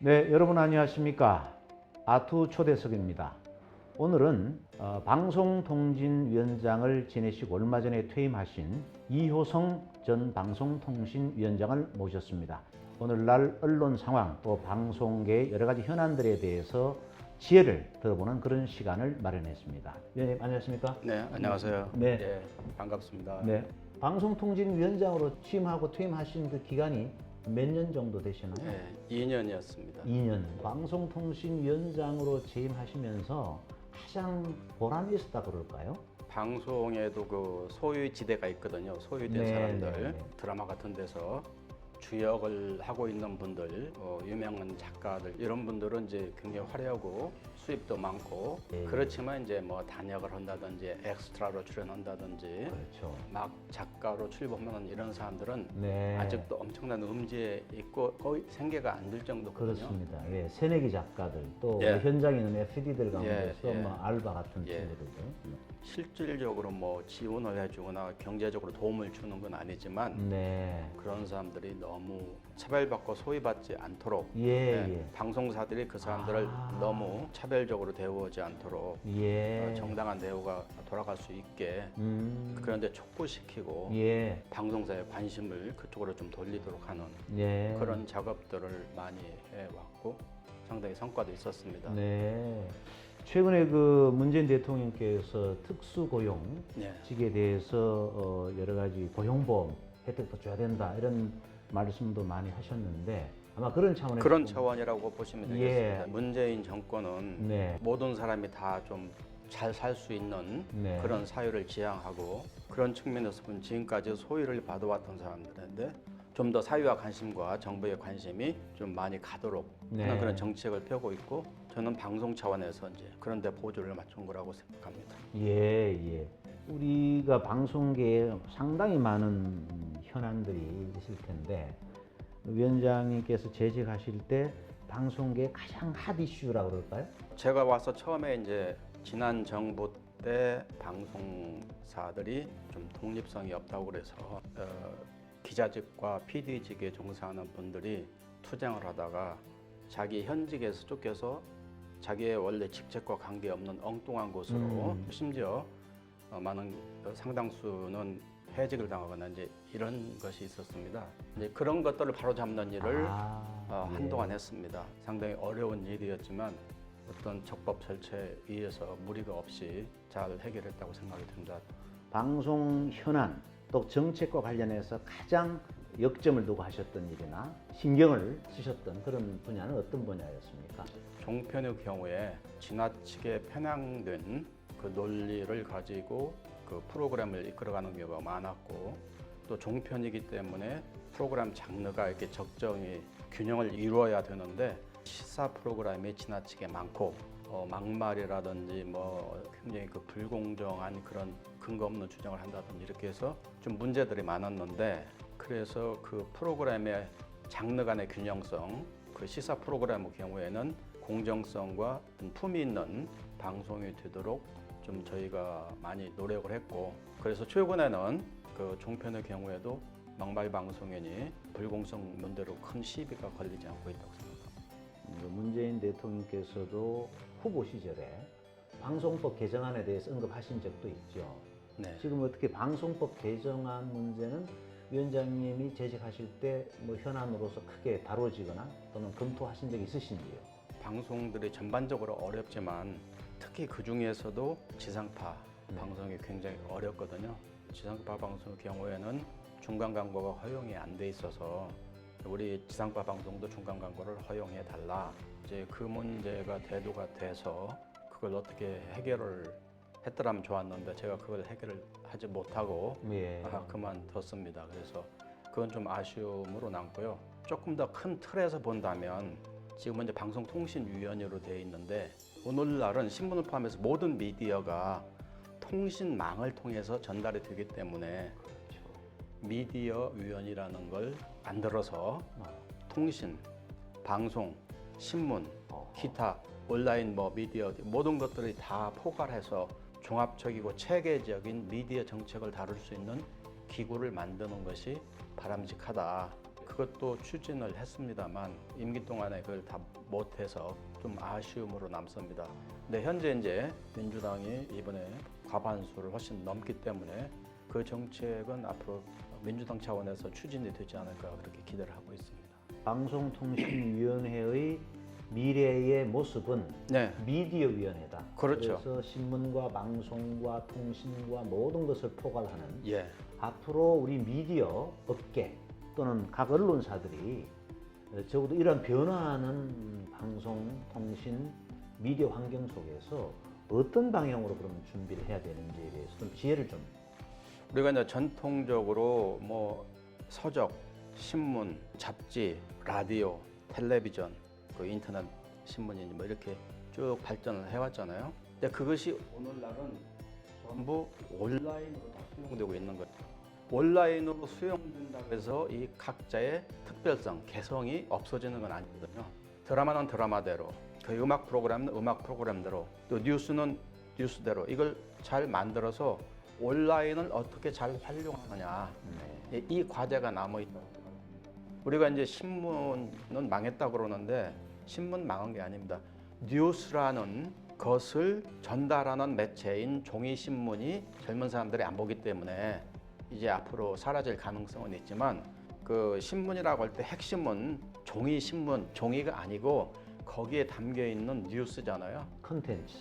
네, 여러분 안녕하십니까? 아투 초대석입니다. 오늘은 방송통신위원장을 지내시고 얼마 전에 퇴임하신 이효성 전 방송통신위원장을 모셨습니다. 오늘날 언론 상황 또 방송계의 여러 가지 현안들에 대해서 지혜를 들어보는 그런 시간을 마련했습니다. 위원님 안녕하십니까? 네, 안녕하세요. 네. 네, 반갑습니다. 네, 방송통신위원장으로 취임하고 퇴임하신 그 기간이 몇 년 정도 되시나요? 네, 2년이었습니다. 2년. 방송통신위원장으로 재임하시면서 가장 보람이 있었다 그럴까요? 방송에도 그 소유의 지대가 있거든요. 소유된 네, 사람들, 네, 네. 드라마 같은 데서 주역을 하고 있는 분들, 유명한 작가들 이런 분들은 이제 굉장히 화려하고 수입도 많고 네. 그렇지만 이제 뭐 단역을 한다든지 엑스트라로 출연한다든지 그렇죠. 막 작가로 출범하는 이런 사람들은 네. 아직도 엄청난 음지에 있고 거의 생계가 안 될 정도거든요. 그렇습니다. 예, 새내기 작가들 또 예. 현장에 있는 FD들 가운데서 예, 예. 뭐 알바 같은 예. 친구들도. 실질적으로 뭐 지원을 해주거나 경제적으로 도움을 주는 건 아니지만 네. 그런 사람들이 너무 차별받고 소외받지 않도록 예, 예. 방송사들이 그 사람들을 아. 너무 차별적으로 대우하지 않도록 예. 정당한 대우가 돌아갈 수 있게 그런데 촉구시키고 예. 방송사의 관심을 그쪽으로 좀 돌리도록 하는 예. 그런 작업들을 많이 해왔고 상당히 성과도 있었습니다. 네. 최근에 그 문재인 대통령께서 네. 특수고용직에 대해서 여러 가지 고용보험 혜택도 줘야 된다 이런 말씀도 많이 하셨는데 아마 그런 차원에서 그런 좀- 차원이라고 보시면 예. 되겠습니다. 문재인 정권은 네. 모든 사람이 다 좀 잘 살 수 있는 네. 그런 사회를 지향하고 그런 측면에서 보면 지금까지 소외를 받아왔던 사람들인데 좀 더 사회와 관심과 정부의 관심이 좀 많이 가도록 네. 하는 그런 정책을 펴고 있고 저는 방송 차원에서 이제 그런 데 보조를 맞춘 거라고 생각합니다. 예, 예. 우리가 방송계에 상당히 많은 현안들이 있을 텐데 위원장님께서 재직하실 때 방송계의 가장 핫 이슈라고 그럴까요? 제가 와서 처음에 이제 지난 정부 때 방송사들이 좀 독립성이 없다고 그래서 기자직과 PD직에 종사하는 분들이 투쟁을 하다가 자기 현직에서 쫓겨서 자기의 원래 직책과 관계없는 엉뚱한 곳으로 심지어 많은 상당수는 해직을 당하거나 이제 이런 것이 있었습니다. 이제 그런 것들을 바로잡는 일을 예. 한동안 했습니다. 상당히 어려운 일이었지만 어떤 적법 절차에 의해서 무리가 없이 잘 해결했다고 생각이 듭니다. 방송 현안 또 정책과 관련해서 가장 역점을 두고 하셨던 일이나 신경을 쓰셨던 그런 분야는 어떤 분야였습니까? 종편의 경우에 지나치게 편향된 그 논리를 가지고 그 프로그램을 이끌어가는 경우가 많았고 또 종편이기 때문에 프로그램 장르가 이렇게 적정히 균형을 이루어야 되는데 시사 프로그램이 지나치게 많고 막말이라든지 뭐 굉장히 그 불공정한 그런 근거 없는 주장을 한다든지 이렇게 해서 좀 문제들이 많았는데 그래서 그 프로그램의 장르 간의 균형성 그 시사 프로그램의 경우에는 공정성과 품위 있는 방송이 되도록 좀 저희가 많이 노력을 했고 그래서 최근에는 그 종편의 경우에도 막말 방송이니 불공정 문제로 큰 시비가 걸리지 않고 있다고 생각합니다. 문재인 대통령께서도 후보 시절에 방송법 개정안에 대해서 언급하신 적도 있죠. 네. 지금 어떻게 방송법 개정안 문제는 위원장님이 재직하실 때 뭐 현안으로서 크게 다뤄지거나 또는 검토하신 적이 있으신지요? 방송들이 전반적으로 어렵지만 특히 그 중에서도 지상파 방송이 굉장히 어렵거든요. 지상파 방송의 경우에는 중간 광고가 허용이 안 돼 있어서 우리 지상파 방송도 중간 광고를 허용해 달라. 이제 그 문제가 대두가 돼서 그걸 어떻게 해결을 했더라면 좋았는데 제가 그걸 해결을 하지 못하고 예. 그만뒀습니다. 그래서 그건 좀 아쉬움으로 남고요. 조금 더 큰 틀에서 본다면 지금은 이제 방송통신위원회로 되어 있는데 오늘날은 신문을 포함해서 모든 미디어가 통신망을 통해서 전달이 되기 때문에 미디어위원회라는 걸 만들어서 통신, 방송, 신문, 기타, 온라인 뭐 미디어 모든 것들이 다 포괄해서 종합적이고 체계적인 미디어 정책을 다룰 수 있는 기구를 만드는 것이 바람직하다. 그것도 추진을 했습니다만 임기 동안에 그걸 다 못해서 좀 아쉬움으로 남습니다. 근데 현재 이제 민주당이 이번에 과반수를 훨씬 넘기 때문에 그 정책은 앞으로 민주당 차원에서 추진이 되지 않을까 그렇게 기대를 하고 있습니다. 방송통신위원회의 미래의 모습은 네, 미디어위원회다. 그렇죠. 그래서 신문과 방송과 통신과 모든 것을 포괄하는 예, 앞으로 우리 미디어 업계 또는 각 언론사들이 적어도 이런 변화하는 방송, 통신, 미디어 환경 속에서 어떤 방향으로 그러면 준비를 해야 되는지에 대해서 좀 지혜를 좀. 우리가 이제 전통적으로 뭐 서적, 신문, 잡지, 라디오, 텔레비전, 그 인터넷 신문이니 뭐 이렇게 쭉 발전을 해왔잖아요. 근데 그것이 오늘날은 전부 온라인으로 다 수용되고 있는 거죠. 온라인으로 수용된다고 해서 이 각자의 특별성, 개성이 없어지는 건 아니거든요. 드라마는 드라마대로, 그 음악 프로그램은 음악 프로그램대로, 또 뉴스는 뉴스대로 이걸 잘 만들어서 온라인을 어떻게 잘 활용하느냐, 이 과제가 남아 있다. 우리가 이제 신문은 망했다고 그러는데 신문 망한 게 아닙니다. 뉴스라는 것을 전달하는 매체인 종이 신문이 젊은 사람들이 안 보기 때문에 이제 앞으로 사라질 가능성은 있지만 그 신문이라고 할 때 핵심은 종이 신문, 종이가 아니고 거기에 담겨 있는 뉴스잖아요.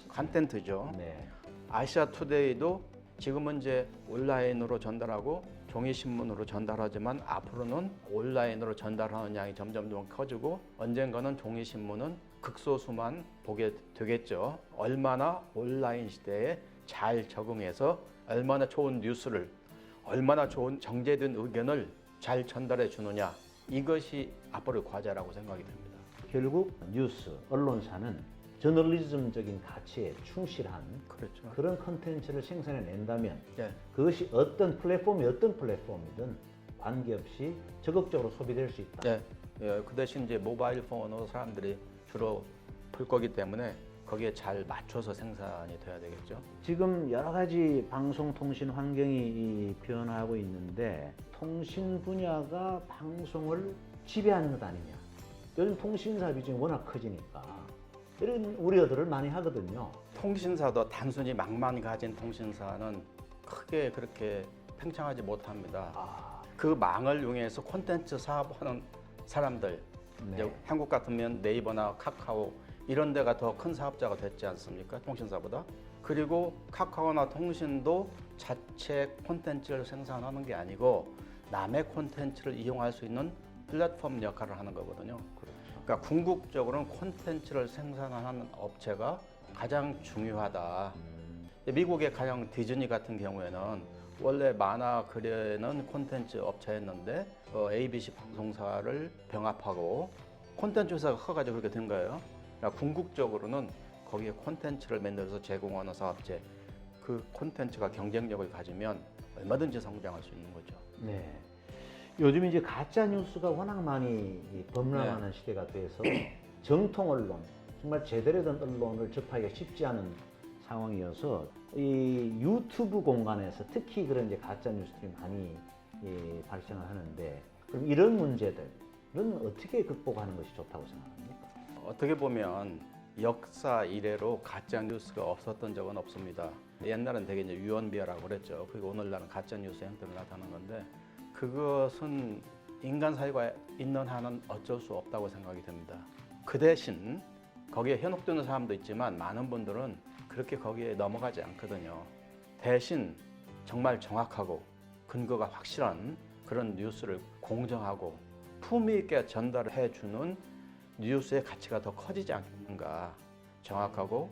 컨텐츠죠. 네. 아시아 투데이도 지금은 이제 온라인으로 전달하고 종이 신문으로 전달하지만 앞으로는 온라인으로 전달하는 양이 점점 커지고 언젠가는 종이 신문은 극소수만 보게 되겠죠. 얼마나 온라인 시대에 잘 적응해서 얼마나 좋은 뉴스를, 얼마나 좋은 정제된 의견을 잘 전달해 주느냐, 이것이 앞으로의 과제라고 생각이 됩니다. 결국 뉴스, 언론사는 저널리즘적인 가치에 충실한 그렇죠. 그런 컨텐츠를 생산해낸다면 예. 그것이 어떤 플랫폼이든 관계없이 적극적으로 소비될 수 있다. 예. 예. 그 대신 이제 모바일 폰으로 사람들이 주로 볼 거기 때문에 거기에 잘 맞춰서 생산이 돼야 되겠죠. 지금 여러 가지 방송통신 환경이 변화하고 있는데 통신 분야가 방송을 지배하는 것 아니냐. 요즘 통신사 비중이 워낙 커지니까 이런 우려들을 많이 하거든요. 통신사도 단순히 망만 가진 통신사는 크게 그렇게 팽창하지 못합니다. 그 망을 이용해서 콘텐츠 사업하는 사람들, 네. 이제 한국 같으면 네이버나 카카오 이런 데가 더 큰 사업자가 됐지 않습니까? 통신사보다. 그리고 카카오나 통신도 자체 콘텐츠를 생산하는 게 아니고 남의 콘텐츠를 이용할 수 있는 플랫폼 역할을 하는 거거든요. 그러니까 궁극적으로는 콘텐츠를 생산하는 업체가 가장 중요하다. 미국의 가령 디즈니 같은 경우에는 원래 만화 그려는 콘텐츠 업체였는데 ABC 방송사를 병합하고 콘텐츠 회사가 커가지고 그렇게 된 거예요. 그러니까 궁극적으로는 거기에 콘텐츠를 만들어서 제공하는 사업체, 그 콘텐츠가 경쟁력을 가지면 얼마든지 성장할 수 있는 거죠. 네. 요즘 이제 가짜 뉴스가 워낙 많이 범람하는 시대가 돼서 정통 언론, 정말 제대로 된 언론을 접하기가 쉽지 않은 상황이어서 이 유튜브 공간에서 특히 그런 이제 가짜 뉴스들이 많이 발생을 하는데 그럼 이런 문제들은 어떻게 극복하는 것이 좋다고 생각합니까? 어떻게 보면 역사 이래로 가짜 뉴스가 없었던 적은 없습니다. 옛날엔 되게 이제 유언비어라고 그랬죠. 그리고 오늘날은 가짜 뉴스 형태로 나타나는 건데 그것은 인간 사회가 있는 한은 어쩔 수 없다고 생각이 됩니다. 그 대신 거기에 현혹되는 사람도 있지만 많은 분들은 그렇게 거기에 넘어가지 않거든요. 대신 정말 정확하고 근거가 확실한 그런 뉴스를 공정하고 품위 있게 전달해 주는 뉴스의 가치가 더 커지지 않겠는가. 정확하고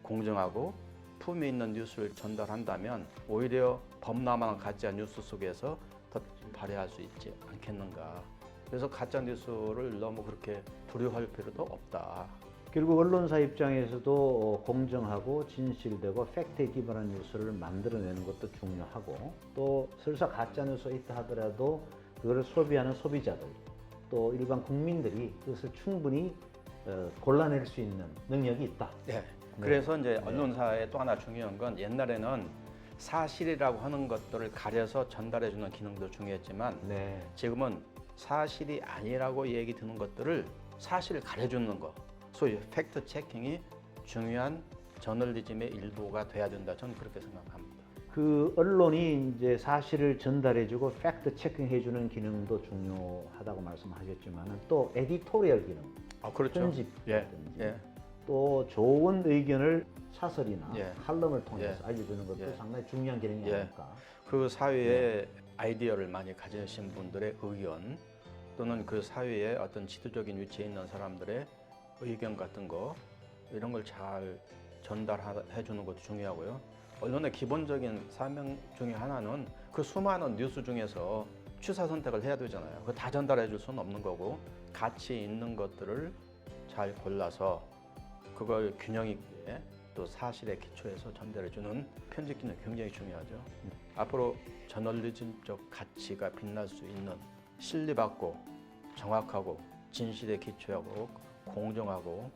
공정하고 품위 있는 뉴스를 전달한다면 오히려 범람한 가짜 뉴스 속에서 더 발휘할 수 있지 않겠는가. 그래서 가짜 뉴스를 너무 그렇게 두려워할 필요도 없다. 결국 언론사 입장에서도 공정하고 진실되고 팩트에 기반한 뉴스를 만들어내는 것도 중요하고 또 설사 가짜 뉴스가 있다 하더라도 그거를 소비하는 소비자들 또 일반 국민들이 그것을 충분히 골라낼 수 있는 능력이 있다. 네. 그래서 이제 언론사의 또 하나 중요한 건 옛날에는 사실이라고 하는 것들을 가려서 전달해주는 기능도 중요했지만 지금은 사실이 아니라고 얘기 드는 것들을 사실을 가려주는 거, 소위 팩트 체킹이 중요한 저널리즘의 일부가 돼야 된다. 저는 그렇게 생각합니다. 그 언론이 이제 사실을 전달해주고 팩트 체킹해주는 기능도 중요하다고 말씀하셨지만 또 에디토리얼 기능, 그렇죠. 편집이라든지 예. 또 좋은 의견을 사설이나 예. 칼럼을 통해서 알려주는 것도 예. 상당히 중요한 기능이 예. 아닐까. 그 사회에 아이디어를 많이 가지신 분들의 의견 또는 그 사회에 어떤 지도적인 위치에 있는 사람들의 의견 같은 거 이런 걸 잘 전달해 주는 것도 중요하고요. 언론의 기본적인 사명 중에 하나는 그 수많은 뉴스 중에서 취사 선택을 해야 되잖아요. 그거 다 전달해 줄 수는 없는 거고 가치 있는 것들을 잘 골라서 그걸 균형 있게 또 사실에 기초해서 전달해 주는 편집 기능 굉장히 중요하죠. 앞으로 저널리즘적 가치가 빛날 수 있는 신뢰받고 정확하고 진실에 기초하고 공정하고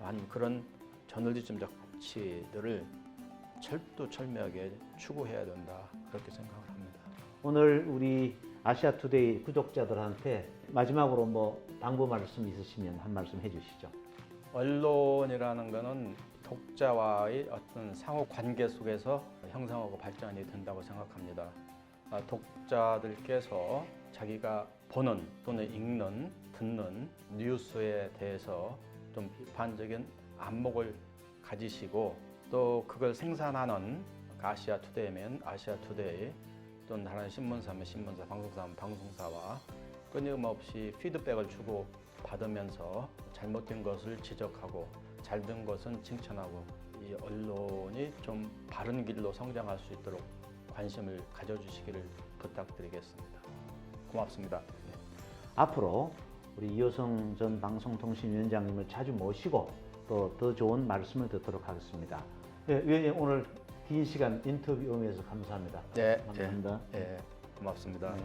한 그런 저널리즘적 가치들을 철두철미하게 추구해야 된다 그렇게 생각을 합니다. 오늘 우리 아시아투데이 구독자들한테 마지막으로 뭐 당부 말씀 있으시면 한 말씀 해주시죠. 언론이라는 것은 독자와의 어떤 상호 관계 속에서 형성하고 발전이 된다고 생각합니다. 독자들께서 자기가 보는 또는 읽는, 듣는 뉴스에 대해서 좀 비판적인 안목을 가지시고 또 그걸 생산하는 아시아투데이면 아시아투데이 또는 다른 신문사면 신문사, 방송사면 방송사와 끊임없이 피드백을 주고 받으면서 잘못된 것을 지적하고 잘된 것은 칭찬하고 이 언론이 좀 바른 길로 성장할 수 있도록 관심을 가져주시기를 부탁드리겠습니다. 고맙습니다. 네. 앞으로 우리 이호성 전 방송통신위원장님을 자주 모시고 또 더 좋은 말씀을 듣도록 하겠습니다. 네, 위원님 오늘 긴 시간 인터뷰 응해서 감사합니다. 네, 감사합니다. 네, 고맙습니다. 네.